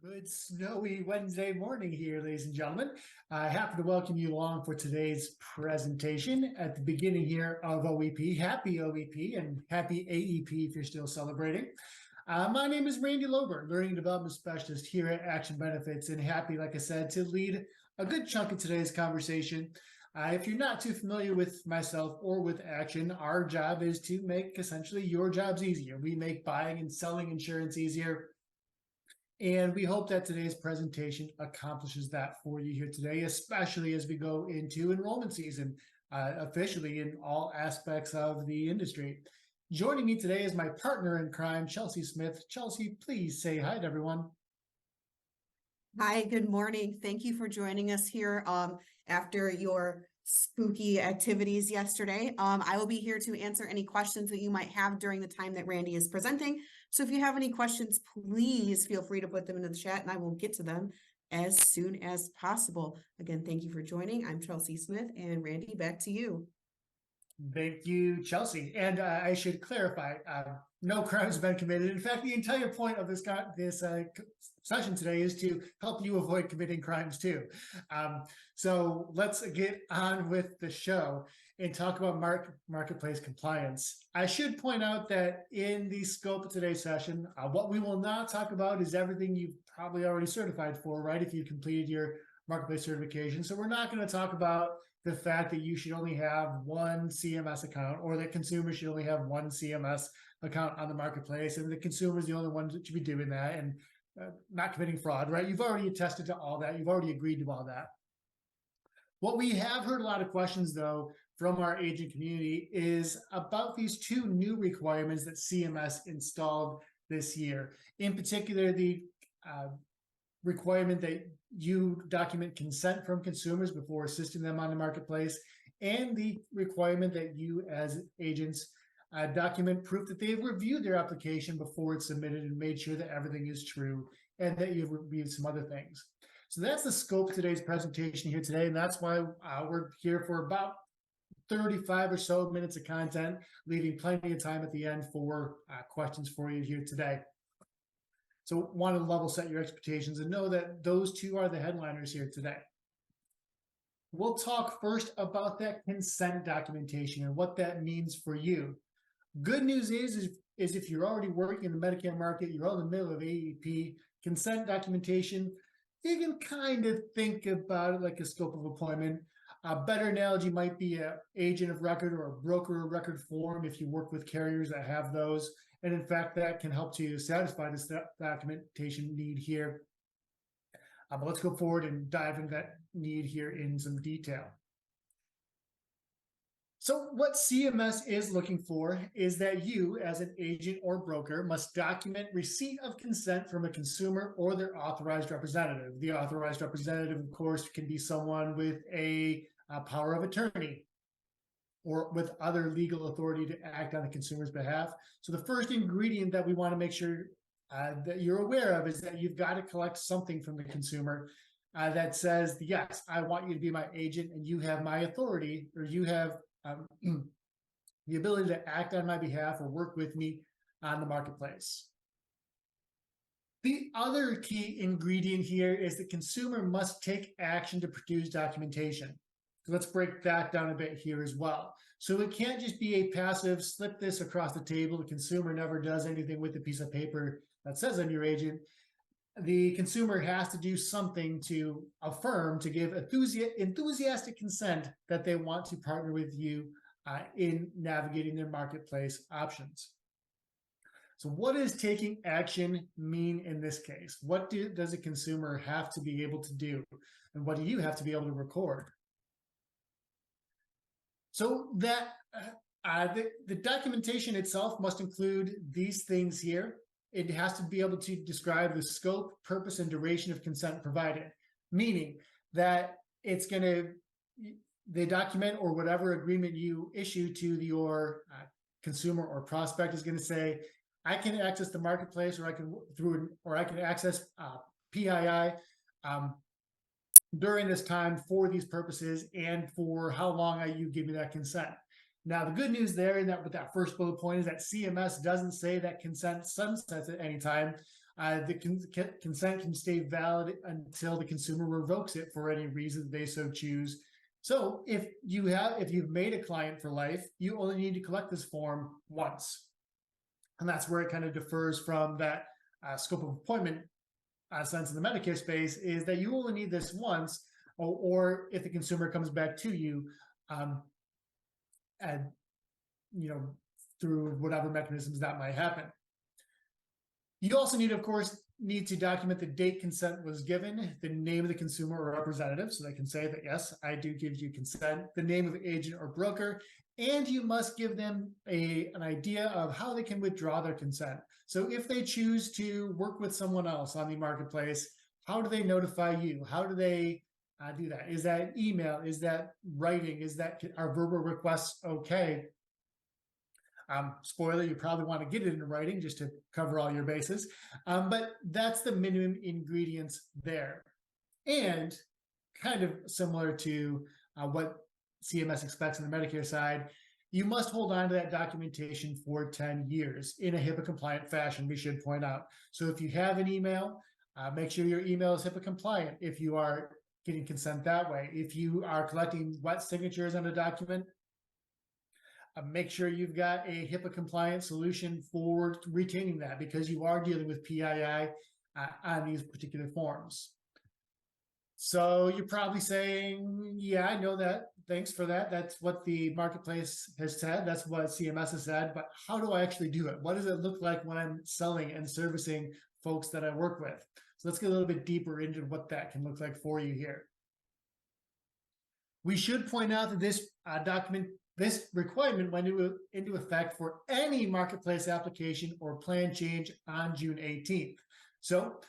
Good snowy Wednesday morning here, ladies and gentlemen. Happy to welcome you along for today's presentation at the beginning here of OEP. Happy OEP and happy AEP if you're still celebrating. My name is Randy Lober, Learning and Development Specialist here at Action Benefits, and happy, like I said, to lead a good chunk of today's conversation. If you're not too familiar with myself or with Action, our job is to make essentially your jobs easier. We make buying and selling insurance easier. And we hope that today's presentation accomplishes that for you here today, especially as we go into enrollment season, officially in all aspects of the industry. Joining me today is my partner in crime, Chelsea Smith. Chelsea, please say hi to everyone. Hi, good morning. Thank you for joining us here after your spooky activities yesterday. I will be here to answer any questions that you might have during the time that Randy is presenting. So if you have any questions, please feel free to put them into the chat and I will get to them as soon as possible. Again, thank you for joining. I'm Chelsea Smith, and Randy, back to you. Thank you, Chelsea. And I should clarify, no crimes have been committed. In fact, the entire point of this session today is to help you avoid committing crimes too. So let's get on with the show and talk about marketplace compliance. I should point out that in the scope of today's session, what we will not talk about is everything you've probably already certified for, right? If you completed your marketplace certification. So we're not going to talk about the fact that you should only have one CMS account, or that consumers should only have one CMS account on the marketplace, and the consumer is the only one that should be doing that and not committing fraud, right? You've already attested to all that. You've already agreed to all that. What we have heard a lot of questions, though, from our agent community is about these two new requirements that CMS installed this year. In particular, the requirement that you document consent from consumers before assisting them on the marketplace, and the requirement that you as agents document proof that they've reviewed their application before it's submitted and made sure that everything is true and that you've reviewed some other things. So that's the scope of today's presentation here today, and that's why we're here for about 35 or so minutes of content, leaving plenty of time at the end for questions for you here today. So want to level set your expectations and know that those two are the headliners here today. We'll talk first about that consent documentation and what that means for you. Good news is if you're already working in the Medicare market, you're in the middle of AEP, consent documentation, you can kind of think about it like a scope of appointment. A better analogy might be an agent of record or a broker of record form if you work with carriers that have those. And in fact, that can help to satisfy this documentation need here. But let's go forward and dive into that need here in some detail. So what CMS is looking for is that you, as an agent or broker, must document receipt of consent from a consumer or their authorized representative. The authorized representative, of course, can be someone with a power of attorney or with other legal authority to act on the consumer's behalf. So the first ingredient that we want to make sure that you're aware of is that you've got to collect something from the consumer that says, yes, I want you to be my agent and you have my authority, or you have the ability to act on my behalf or work with me on the marketplace. The other key ingredient here is the consumer must take action to produce documentation. So let's break that down a bit here as well. So it can't just be a passive, slip this across the table. The consumer never does anything with a piece of paper that says I'm your agent. The consumer has to do something to affirm, to give enthusiastic consent that they want to partner with you in navigating their marketplace options. So what does taking action mean in this case? What does a consumer have to be able to do? And what do you have to be able to record? So that the documentation itself must include these things here. It has to be able to describe the scope, purpose, and duration of consent provided, meaning that it's going to, the document or whatever agreement you issue to your consumer or prospect is going to say, I can access the marketplace, or I can access PII during this time for these purposes and for how long you give me that consent. Now, the good news there in that with that first bullet point is that CMS doesn't say that consent sunsets at any time. consent can stay valid until the consumer revokes it for any reason they so choose. So if you've made a client for life, you only need to collect this form once. And that's where it kind of differs from that scope of appointment sense in the Medicare space, is that you only need this once, or if the consumer comes back to you, and through whatever mechanisms that might happen. You also need, of course, to document the date consent was given, the name of the consumer or representative, so they can say that, yes, I do give you consent, the name of the agent or broker, and you must give them an idea of how they can withdraw their consent. So if they choose to work with someone else on the marketplace, how do they notify you? How do they do that? Is that email? Is that writing? Are verbal requests okay? Spoiler, you probably want to get it in writing just to cover all your bases. But that's the minimum ingredients there. And kind of similar to what CMS expects on the Medicare side, you must hold on to that documentation for 10 years in a HIPAA compliant fashion, we should point out. So if you have an email, make sure your email is HIPAA compliant if you are getting consent that way. If you are collecting wet signatures on a document, make sure you've got a HIPAA compliant solution for retaining that, because you are dealing with PII on these particular forms. So you're probably saying, yeah, I know that. Thanks for that. That's what the marketplace has said. That's what CMS has said. But how do I actually do it? What does it look like when I'm selling and servicing folks that I work with? So let's get a little bit deeper into what that can look like for you here. We should point out that this this requirement went into effect for any marketplace application or plan change on June 18th. So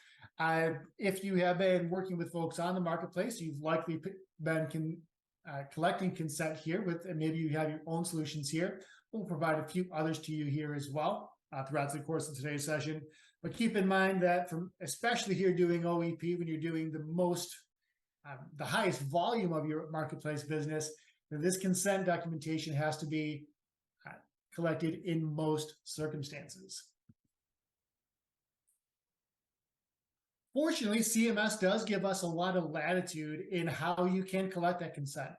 if you have been working with folks on the marketplace, you've likely been collecting consent here and maybe you have your own solutions here. We'll provide a few others to you here as well throughout the course of today's session. But keep in mind that especially here doing OEP, when you're doing the highest volume of your marketplace business, this consent documentation has to be collected in most circumstances. Fortunately, CMS does give us a lot of latitude in how you can collect that consent.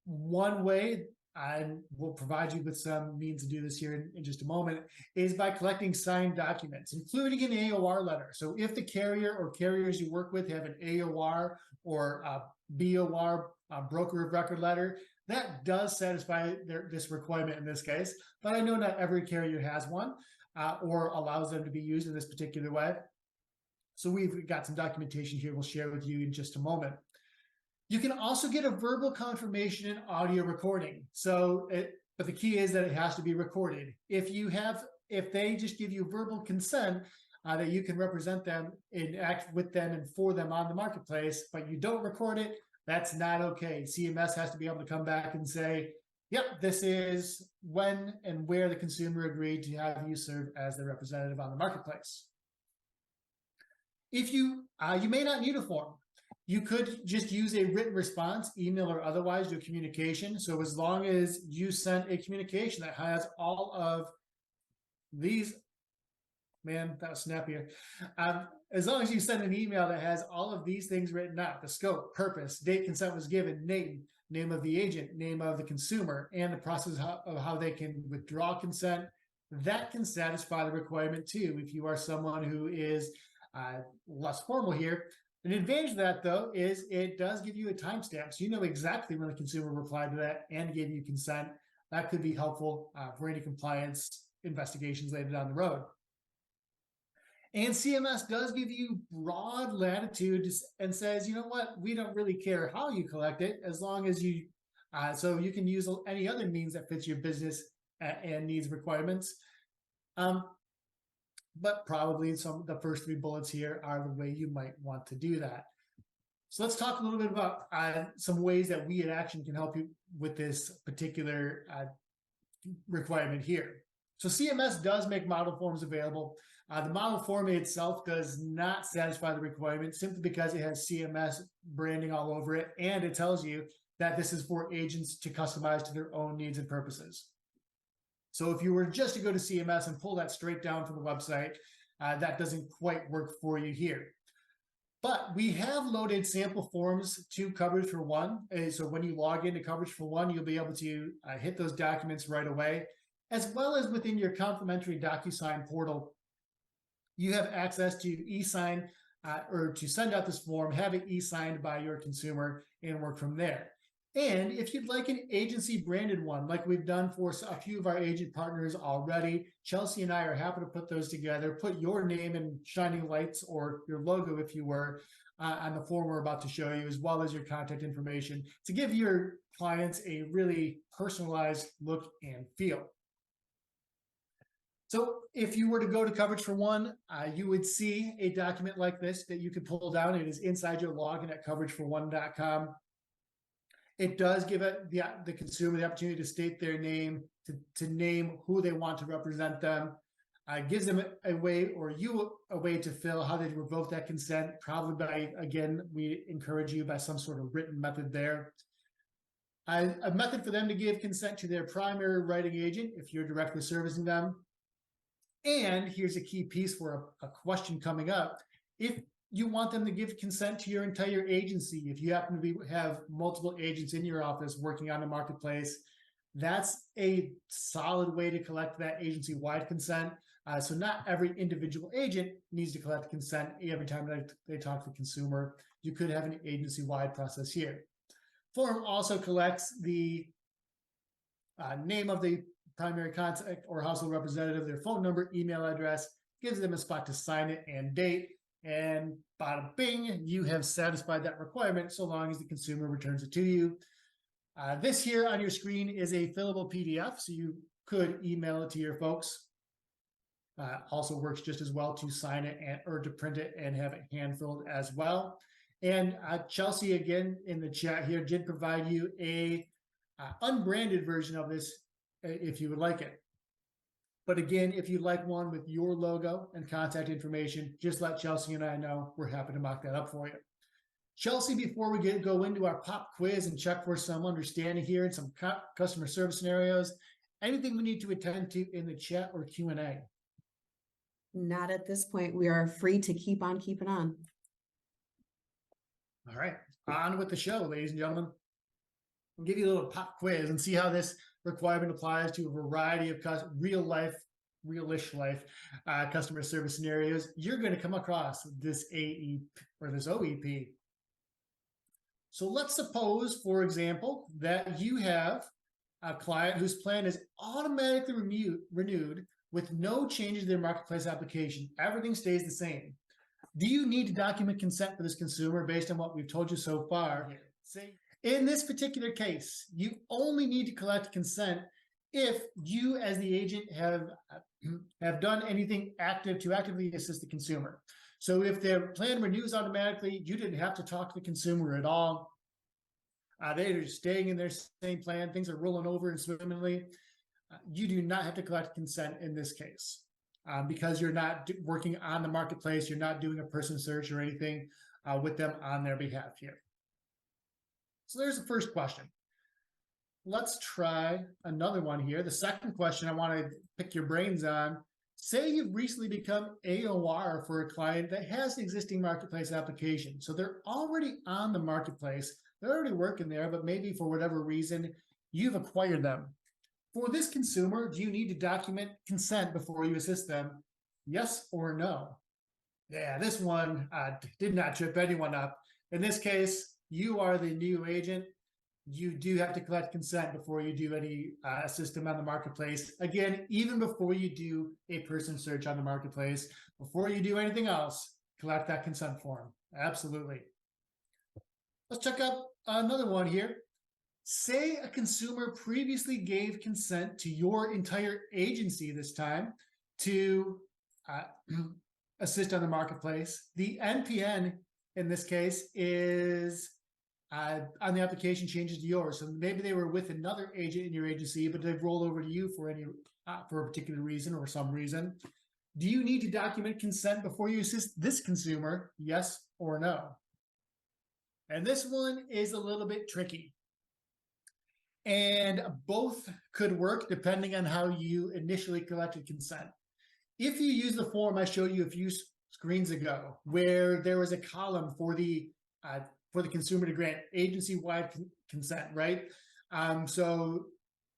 One way, and we'll provide you with some means to do this here in just a moment, is by collecting signed documents, including an AOR letter. So if the carrier or carriers you work with have an AOR or a BOR, broker of record letter, that does satisfy this requirement in this case. But I know not every carrier has one or allows them to be used in this particular way. So we've got some documentation here we'll share with you in just a moment. You can also get a verbal confirmation and audio recording. But the key is that it has to be recorded. If they just give you verbal consent that you can represent them and act with them and for them on the marketplace, but you don't record it, that's not okay. CMS has to be able to come back and say, yep, this is when and where the consumer agreed to have you serve as their representative on the marketplace. If you may not need a form. You could just use a written response, email or otherwise, to a communication. So as long as you send a communication that has all of these, man, that was snappier. As long as you send an email that has all of these things written out, the scope, purpose, date consent was given, name of the agent, name of the consumer, and the process of how they can withdraw consent, that can satisfy the requirement too. If you are someone who is less formal here, an advantage of that, though, is it does give you a timestamp. So you know exactly when the consumer replied to that and gave you consent. That could be helpful for any compliance investigations later down the road. And CMS does give you broad latitude and says, you know what, we don't really care how you collect it, as long as you, so you can use any other means that fits your business and needs requirements. But probably the first three bullets here are the way you might want to do that. So let's talk a little bit about some ways that we at Action can help you with this particular requirement here. So CMS does make model forms available. The model form itself does not satisfy the requirement simply because it has CMS branding all over it, and it tells you that this is for agents to customize to their own needs and purposes. So if you were just to go to CMS and pull that straight down from the website, that doesn't quite work for you here. But we have loaded sample forms to Coverage for One. So when you log into Coverage for One, you'll be able to hit those documents right away, as well as within your complimentary DocuSign portal. You have access to e-sign or to send out this form, have it e-signed by your consumer, and work from there. And if you'd like an agency branded one, like we've done for a few of our agent partners already, Chelsea and I are happy to put those together, put your name in shining lights or your logo, if you were, on the form we're about to show you, as well as your contact information to give your clients a really personalized look and feel. So if you were to go to Coverage for One, you would see a document like this that you could pull down. It is inside your login at coveragefor1.com. It does give the consumer the opportunity to state their name, to name who they want to represent them. Gives them a way, or you a way to fill how they revoke that consent, probably by, again, we encourage you by some sort of written method there. A method for them to give consent to their primary writing agent if you're directly servicing them. And here's a key piece for a question coming up. If you want them to give consent to your entire agency, if you happen to have multiple agents in your office working on the marketplace, that's a solid way to collect that agency-wide consent. So not every individual agent needs to collect consent every time they talk to the consumer. You could have an agency-wide process here. Form also collects the name of the primary contact or household representative, their phone number, email address, gives them a spot to sign it and date, and bada bing, you have satisfied that requirement so long as the consumer returns it to you. This here on your screen is a fillable PDF, so you could email it to your folks. Also works just as well to sign it or to print it and have it hand-filled as well. And Chelsea, again, in the chat here, did provide you a unbranded version of this if you would like it. But again, if you'd like one with your logo and contact information, just let Chelsea and I know. We're happy to mock that up for you. Chelsea, before we go into our pop quiz and check for some understanding here and some customer service scenarios, anything we need to attend to in the chat or Q&A? Not at this point. We are free to keep on keeping on. All right, on with the show, ladies and gentlemen. We'll give you a little pop quiz and see how this requirement applies to a variety of real-ish life customer service scenarios you're going to come across this AE or this OEP. So let's suppose, for example, that you have a client whose plan is automatically renewed with no changes to their marketplace application. Everything stays the same. Do you need to document consent for this consumer based on what we've told you so far? In this particular case, you only need to collect consent if you, as the agent, have done anything active to actively assist the consumer. So if their plan renews automatically, you didn't have to talk to the consumer at all. They're staying in their same plan. Things are rolling over and swimmingly. You do not have to collect consent in this case because you're not working on the marketplace. You're not doing a person search or anything with them on their behalf here. So there's the first question. Let's try another one here. The second question I want to pick your brains on. Say you've recently become AOR for a client that has an existing marketplace application. So they're already on the marketplace. They're already working there, but maybe for whatever reason, you've acquired them. For this consumer, do you need to document consent before you assist them? Yes or no? Yeah, this one did not trip anyone up. In this case, you are the new agent. You do have to collect consent before you do any assist them on the marketplace. Again, even before you do a person search on the marketplace, before you do anything else, collect that consent form. Absolutely. Let's check out another one here. Say a consumer previously gave consent to your entire agency this time to assist on the marketplace. The NPN in this case is on the application changes to yours. So maybe they were with another agent in your agency, but they've rolled over to you for a particular reason or some reason. Do you need to document consent before you assist this consumer? Yes or no? And this one is a little bit tricky. And both could work depending on how you initially collected consent. if you use the form I showed you a few screens ago, where there was a column for the consumer to grant agency-wide consent, right? So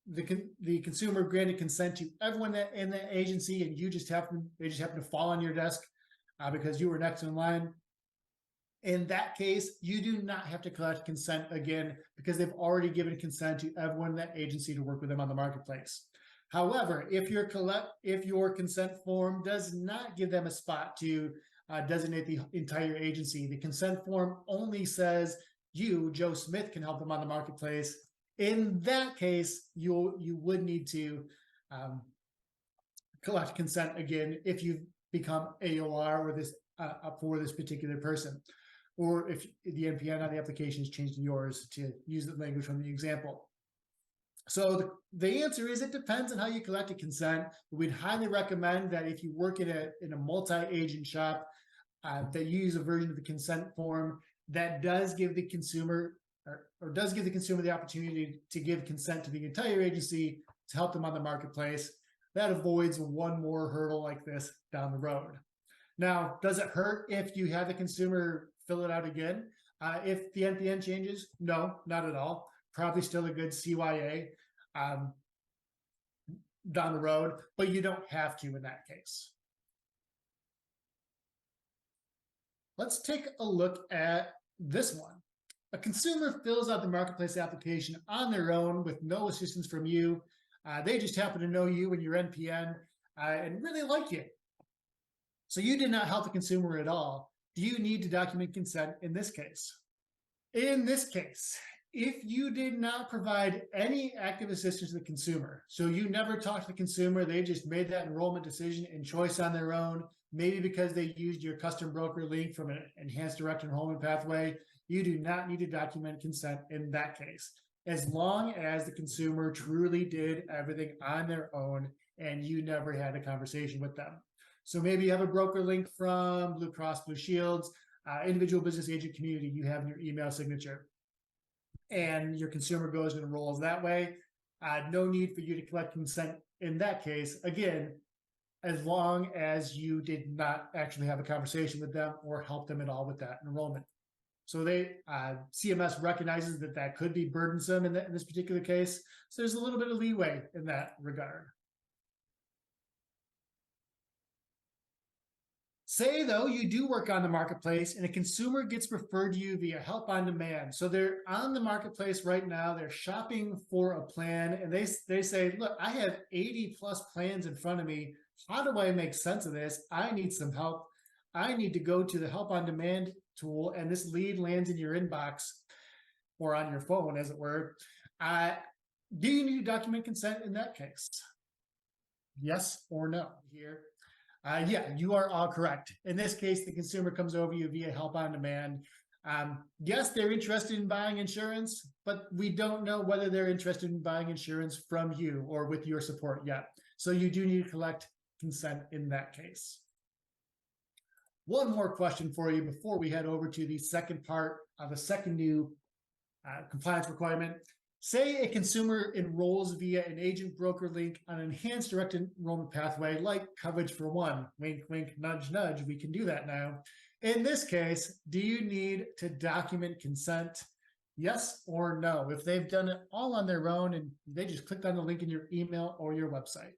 the consumer granted consent to everyone in the agency, and they just happen to fall on your desk because you were next in line. In that case, you do not have to collect consent again because they've already given consent to everyone in that agency to work with them on the marketplace. However, if your consent form does not give them a spot to designate the entire agency, the consent form only says you, Joe Smith, can help them on the marketplace. In that case, you would need to collect consent again if you become AOR or this for this particular person, or if the NPN on the application is changed to yours, to use the language from the example. So the answer is it depends on how you collect a consent. We'd highly recommend that if you work in a multi-agent shop, that you use a version of the consent form that does give the consumer or does give the consumer the opportunity to give consent to the entire agency to help them on the marketplace. That avoids one more hurdle like this down the road. Now, does it hurt if you have the consumer fill it out again? If the NPN changes? No, not at all. Probably still a good CYA down the road, but you don't have to in that case. Let's take a look at this one. A consumer fills out the marketplace application on their own with no assistance from you. They just happen to know you and your NPN and really like you. So you did not help the consumer at all. Do you need to document consent in this case? In this case, if you did not provide any active assistance to the consumer, so you never talked to the consumer, they just made that enrollment decision and choice on their own, maybe because they used your custom broker link from an enhanced direct enrollment pathway, you do not need to document consent in that case, as long as the consumer truly did everything on their own and you never had a conversation with them. So maybe you have a broker link from Blue Cross Blue Shields, individual business agent community you have in your email signature, and your consumer goes and enrolls that way. No need for you to collect consent in that case, again, as long as you did not actually have a conversation with them or help them at all with that enrollment. So CMS recognizes that that could be burdensome in this particular case. So there's a little bit of leeway in that regard. Say, though, you do work on the marketplace and a consumer gets referred to you via Help on Demand. So they're on the marketplace right now, they're shopping for a plan, and they say, look, I have 80 plus plans in front of me. How do I make sense of this? I need some help. I need to go to the Help on Demand tool, and this lead lands in your inbox or on your phone, as it were. Do you need to document consent in that case? Yes or no here? Yeah, you are all correct. In this case, the consumer comes over you via Help on Demand. Yes, they're interested in buying insurance, but we don't know whether they're interested in buying insurance from you or with your support yet. So you do need to collect consent in that case. One more question for you before we head over to the second part of the second new compliance requirement. Say a consumer enrolls via an agent broker link on an enhanced direct enrollment pathway like Coverage for One. Wink, wink, nudge, nudge. We can do that now. In this case, do you need to document consent? Yes or no? If they've done it all on their own and they just clicked on the link in your email or your website.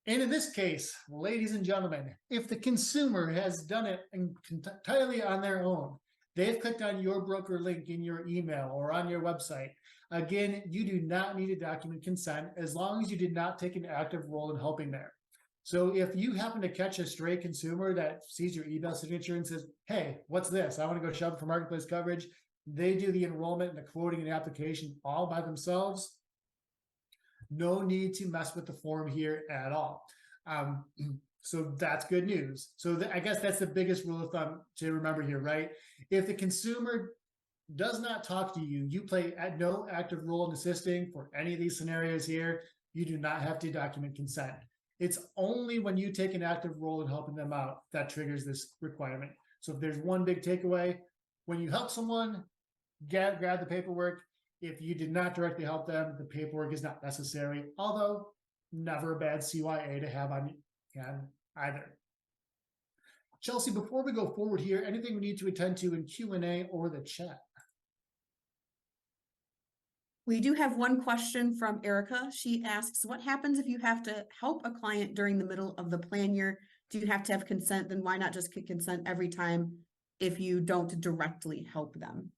And in this case, ladies and gentlemen, if the consumer has done it entirely on their own, they've clicked on your broker link in your email or on your website, again, you do not need to document consent as long as you did not take an active role in helping there. So if you happen to catch a stray consumer that sees your email signature and says, hey, what's this? I want to go shop for marketplace coverage. They do the enrollment and the quoting and application all by themselves. No need to mess with the form here at all. So that's good news. So I guess that's the biggest rule of thumb to remember here, right? If the consumer does not talk to you, you play no active role in assisting for any of these scenarios here, you do not have to document consent. It's only when you take an active role in helping them out that triggers this requirement. So if there's one big takeaway, when you help someone, grab the paperwork. If you did not directly help them, the paperwork is not necessary, although never a bad CYA to have on can either. Chelsea, before we go forward here, anything we need to attend to in Q&A or the chat? We do have one question from Erica. She asks, what happens if you have to help a client during the middle of the plan year? Do you have to have consent? Then why not just get consent every time if you don't directly help them?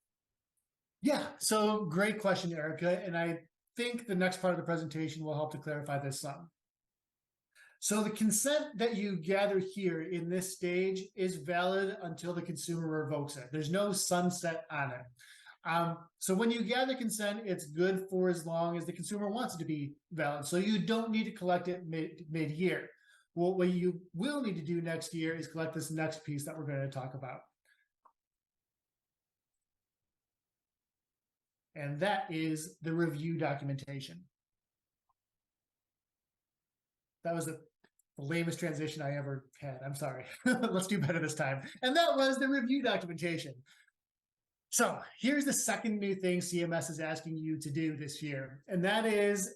Yeah, so great question, Erica. And I think the next part of the presentation will help to clarify this some. So the consent that you gather here in this stage is valid until the consumer revokes it. There's no sunset on it. So when you gather consent, it's good for as long as the consumer wants it to be valid. So you don't need to collect it mid-year. Well, what you will need to do next year is collect this next piece that we're going to talk about. And that is the review documentation. That was the lamest transition I ever had. I'm sorry. Let's do better this time. And that was the review documentation. So here's the second new thing CMS is asking you to do this year, and that is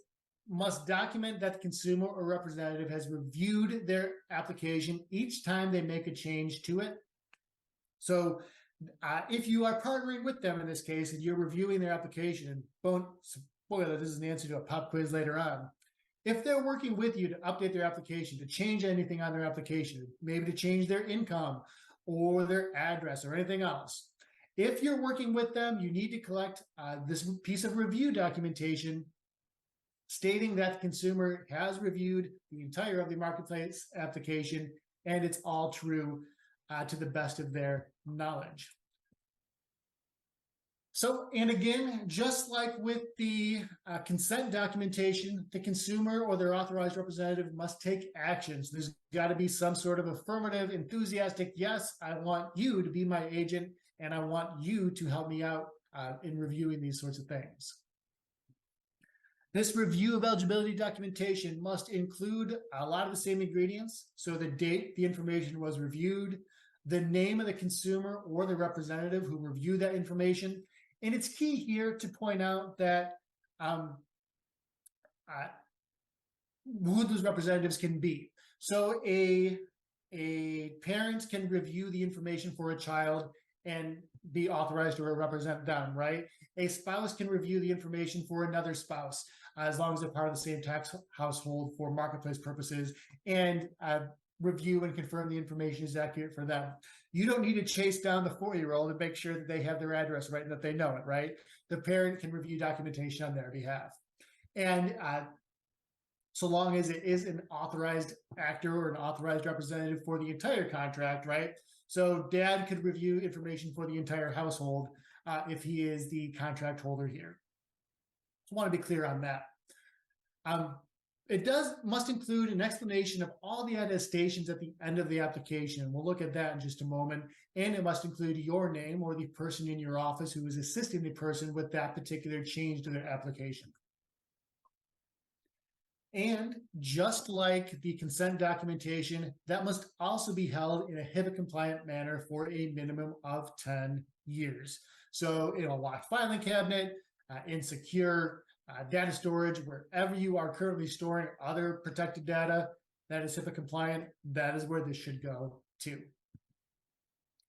must document that the consumer or representative has reviewed their application each time they make a change to it. So if you are partnering with them in this case and you're reviewing their application, and spoiler, this is an answer to a pop quiz later on. If they're working with you to update their application, to change anything on their application, maybe to change their income or their address or anything else, if you're working with them, you need to collect this piece of review documentation stating that the consumer has reviewed the entire of the marketplace application and it's all true to the best of their knowledge. So, and again, just like with the consent documentation, the consumer or their authorized representative must take actions. There's got to be some sort of affirmative, enthusiastic, yes, I want you to be my agent and I want you to help me out in reviewing these sorts of things. This review of eligibility documentation must include a lot of the same ingredients. So the date the information was reviewed, the name of the consumer or the representative who reviewed that information. And it's key here to point out that who those representatives can be. So a parent can review the information for a child and be authorized to represent them, right? A spouse can review the information for another spouse, as long as they're part of the same tax household for marketplace purposes, and review and confirm the information is accurate for them. You don't need to chase down the 4-year-old and make sure that they have their address right and that they know it, right? The parent can review documentation on their behalf. And so long as it is an authorized actor or an authorized representative for the entire contract, right? So dad could review information for the entire household if he is the contract holder here. So I want to be clear on that. It must include an explanation of all the attestations at the end of the application. We'll look at that in just a moment. And it must include your name or the person in your office who is assisting the person with that particular change to their application. And just like the consent documentation, that must also be held in a HIPAA compliant manner for a minimum of 10 years. So in a locked filing cabinet, in secure data storage, wherever you are currently storing other protected data that is HIPAA compliant, that is where this should go to.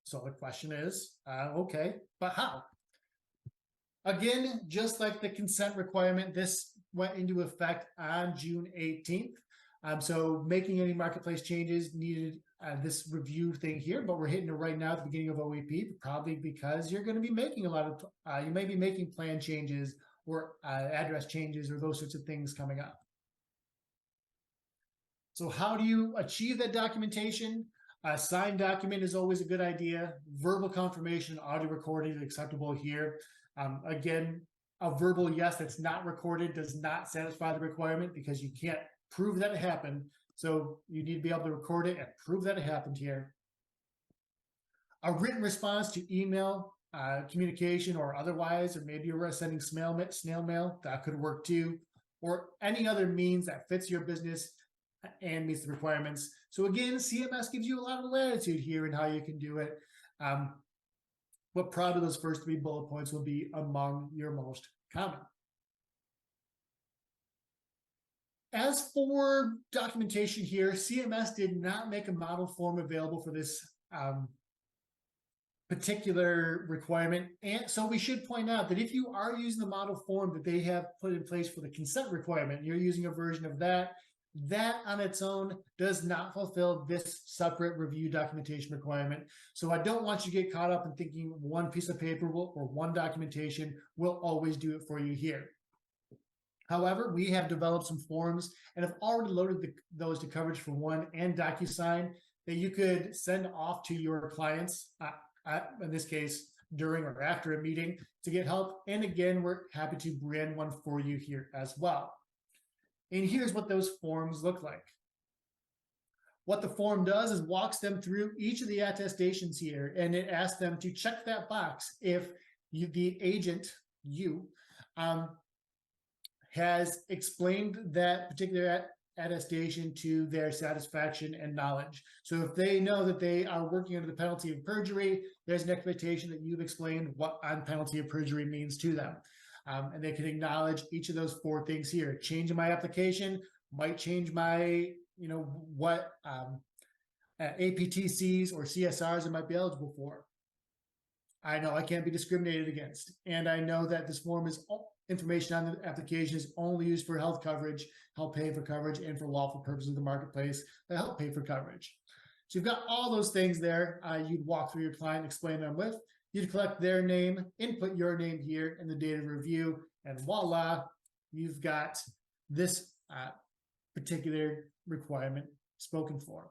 So the question is, okay, but how? Again, just like the consent requirement, this went into effect on June 18th. So making any marketplace changes needed this review thing here, but we're hitting it right now at the beginning of OEP, probably because you're going to be making a lot of, you may be making plan changes or address changes or those sorts of things coming up. So how do you achieve that documentation? A signed document is always a good idea. Verbal confirmation, audio recording is acceptable here. Again, a verbal yes that's not recorded does not satisfy the requirement because you can't prove that it happened. So you need to be able to record it and prove that it happened here. A written response to email communication or otherwise, or maybe you're sending snail mail, that could work too, or any other means that fits your business and meets the requirements. So again, CMS gives you a lot of latitude here in how you can do it. But probably those first 3 bullet points will be among your most common. As for documentation here, CMS did not make a model form available for this particular requirement. And so we should point out that if you are using the model form that they have put in place for the consent requirement, you're using a version of that, that on its own does not fulfill this separate review documentation requirement. So I don't want you to get caught up in thinking one piece of paper or one documentation will always do it for you here. However, we have developed some forms and have already loaded those to Coverage for One and DocuSign that you could send off to your clients, in this case, during or after a meeting to get help. And again, we're happy to brand one for you here as well. And here's what those forms look like. What the form does is walks them through each of the attestations here, and it asks them to check that box if the agent, has explained that particular attestation to their satisfaction and knowledge. So if they know that they are working under the penalty of perjury, there's an expectation that you've explained what on penalty of perjury means to them. And they can acknowledge each of those 4 things here. Changing my application might change my, what APTCs or CSRs I might be eligible for. I know I can't be discriminated against. And I know that this form is information on the application is only used for health coverage, help pay for coverage, and for lawful purposes of the marketplace that help pay for coverage. So you've got all those things there. You'd walk through your client, explain them with. You'd collect their name, input your name here and the date of review, and voila, you've got this particular requirement spoken for.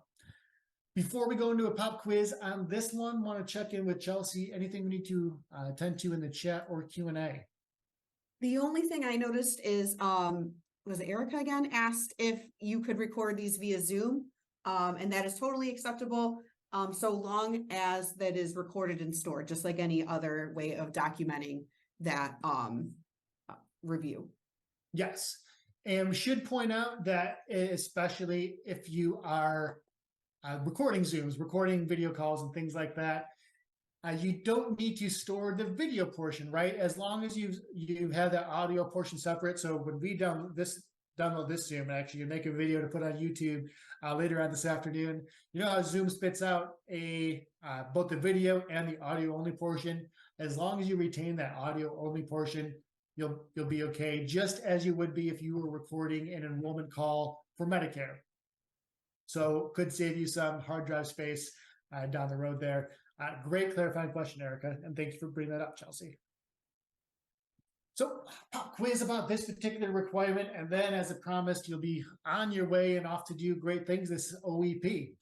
Before we go into a pop quiz on this one, want to check in with Chelsea. Anything we need to attend to in the chat or Q&A? The only thing I noticed is, was Erica again asked if you could record these via Zoom, and that is totally acceptable. So long as that is recorded and stored, just like any other way of documenting that review. Yes, and we should point out that especially if you are recording Zooms, recording video calls and things like that, you don't need to store the video portion, right? As long as you have that audio portion separate. So when we download this Zoom, actually, you make a video to put on YouTube later on this afternoon. You know how Zoom spits out both the video and the audio only portion. As long as you retain that audio only portion, you'll be okay, just as you would be if you were recording an enrollment call for Medicare. So could save you some hard drive space down the road there. Great clarifying question, Erica, and thank you for bringing that up, Chelsea. So pop quiz about this particular requirement, and then as I promised, you'll be on your way and off to do great things. This is OEP.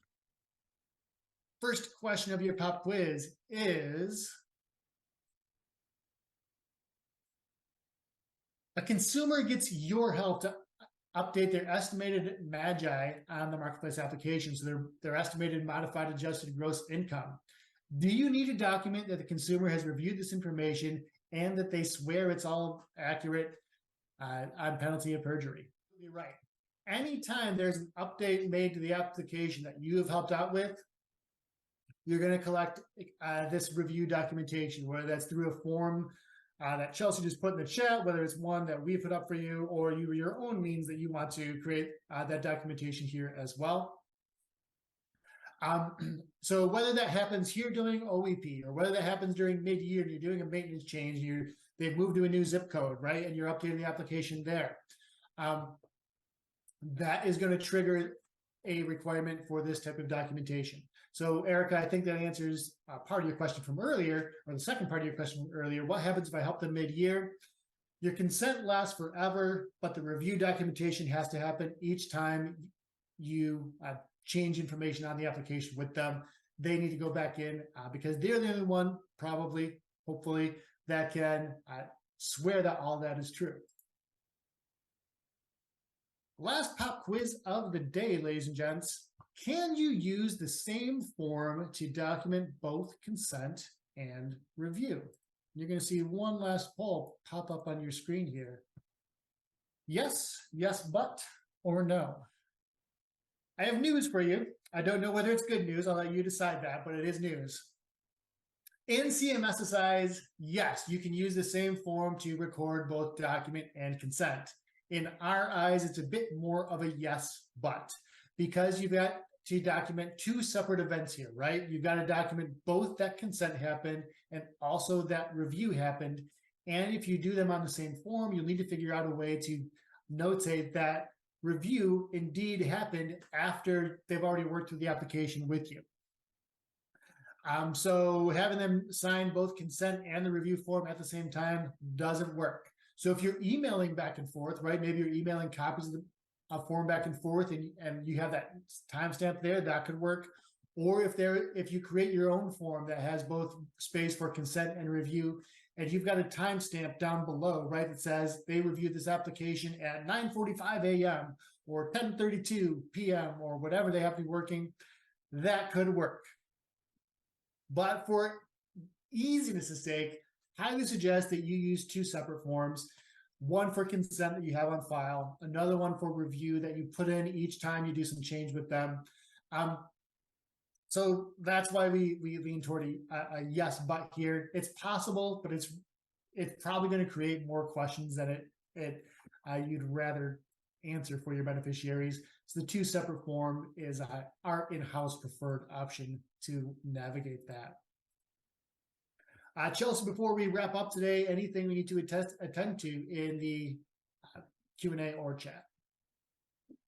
First question of your pop quiz is, a consumer gets your help to update their estimated MAGI on the marketplace application, so their estimated modified adjusted gross income. Do you need to document that the consumer has reviewed this information and that they swear it's all accurate on penalty of perjury? You're right. Anytime there's an update made to the application that you have helped out with, you're going to collect this review documentation, whether that's through a form that Chelsea just put in the chat, whether it's one that we put up for you, or your own means that you want to create that documentation here as well. So whether that happens here during OEP or whether that happens during mid-year and you're doing a maintenance change, they've moved to a new zip code, right? And you're updating the application there. That is going to trigger a requirement for this type of documentation. So Erica, I think that answers part of your question from earlier, or the second part of your question from earlier. What happens if I help them mid-year? Your consent lasts forever, but the review documentation has to happen each time you change information on the application with them. They need to go back in because they're the only one, probably, hopefully, that can swear that all that is true. Last pop quiz of the day, ladies and gents. Can you use the same form to document both consent and review? You're going to see one last poll pop up on your screen here. Yes, yes, but, or no. I have news for you. I don't know whether it's good news. I'll let you decide that, but it is news. In CMS's eyes, yes, you can use the same form to record both document and consent. In our eyes, it's a bit more of a yes, but because you've got to document two separate events here, right? You've got to document both that consent happened and also that review happened. And if you do them on the same form, you'll need to figure out a way to notate that review indeed happened after they've already worked through the application with you. So having them sign both consent and the review form at the same time doesn't work. So if you're emailing back and forth, right? Maybe you're emailing copies of the form back and forth, and you have that timestamp there, that could work. Or if you create your own form that has both space for consent and review, and you've got a timestamp down below, right, that says they reviewed this application at 9:45 a.m. or 10:32 p.m. or whatever they have to be working, that could work. But for easiness' sake, highly suggest that you use two separate forms. One for consent that you have on file, another one for review that you put in each time you do some change with them. So that's why we lean toward a yes, but here. It's possible, but it's probably going to create more questions than you'd rather answer for your beneficiaries. So the two separate form is our in-house preferred option to navigate that. Chelsea, before we wrap up today, anything we need to attend to in the Q&A or chat?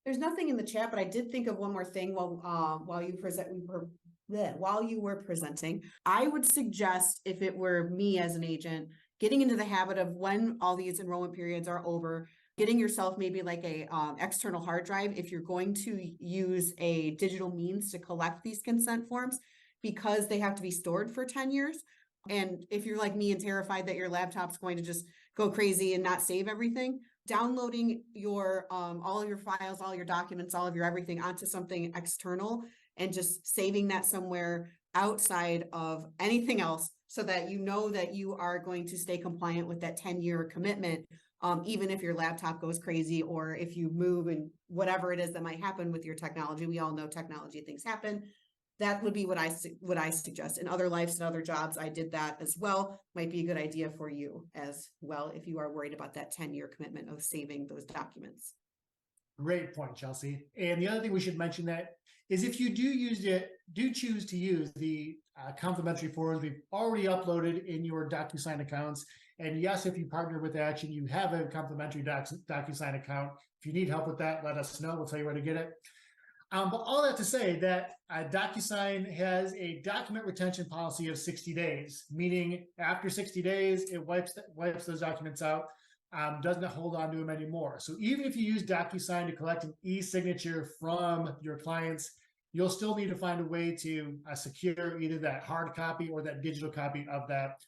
There's nothing in the chat, but I did think of one more thing while you were presenting. I would suggest, if it were me as an agent, getting into the habit of, when all these enrollment periods are over, getting yourself maybe like a external hard drive if you're going to use a digital means to collect these consent forms, because they have to be stored for 10 years. And if you're like me and terrified that your laptop's going to just go crazy and not save everything, downloading your all of your files, all your documents, all of your everything onto something external and just saving that somewhere outside of anything else, so that you know that you are going to stay compliant with that 10-year commitment, even if your laptop goes crazy or if you move and whatever it is that might happen with your technology. We all know technology things happen. That would be what I suggest. In other lives and other jobs, I did that as well. Might be a good idea for you as well if you are worried about that 10-year commitment of saving those documents. Great point, Chelsea. And the other thing we should mention that is, if you do choose to use the complimentary forms we've already uploaded in your DocuSign accounts. And yes, if you partner with Action, you have a complimentary DocuSign account. If you need help with that, let us know. We'll tell you where to get it. But all that to say that DocuSign has a document retention policy of 60 days, meaning after 60 days, it wipes those documents out, doesn't hold on to them anymore. So even if you use DocuSign to collect an e-signature from your clients, you'll still need to find a way to secure either that hard copy or that digital copy of that.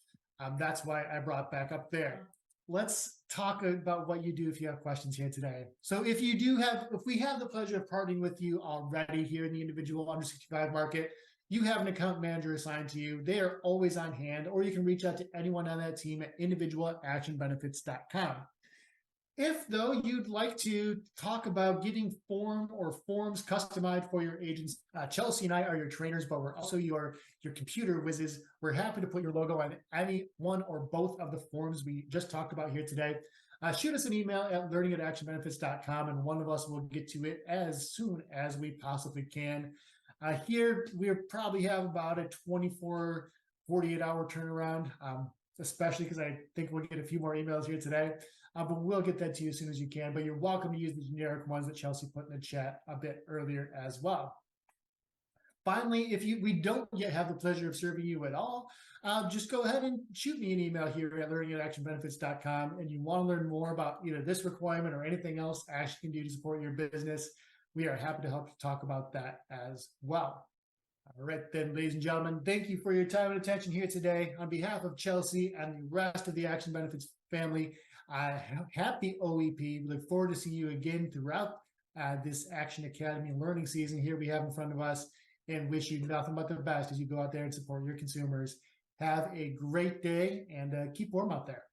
That's why I brought back up there. Let's talk about what you do if you have questions here today. So if we have the pleasure of partnering with you already here in the individual under 65 market, you have an account manager assigned to you. They are always on hand, or you can reach out to anyone on that team at individual@actionbenefits.com. If, though, you'd like to talk about getting forms customized for your agents, Chelsea and I are your trainers, but we're also your computer whizzes. We're happy to put your logo on any one or both of the forms we just talked about here today. Shoot us an email at learning@actionbenefits.com, and one of us will get to it as soon as we possibly can. Here, we probably have about a 24, 48-hour turnaround, especially because I think we'll get a few more emails here today. But we'll get that to you as soon as you can. But you're welcome to use the generic ones that Chelsea put in the chat a bit earlier as well. Finally, if we don't yet have the pleasure of serving you at all, just go ahead and shoot me an email here at learning@actionbenefits.com, and you want to learn more about either this requirement or anything else Action can do to support your business. We are happy to help you talk about that as well. All right, then, ladies and gentlemen, thank you for your time and attention here today. On behalf of Chelsea and the rest of the Action Benefits family, happy OEP. We look forward to seeing you again throughout this Action Academy learning season here we have in front of us, and wish you nothing but the best as you go out there and support your consumers. Have a great day, and keep warm out there.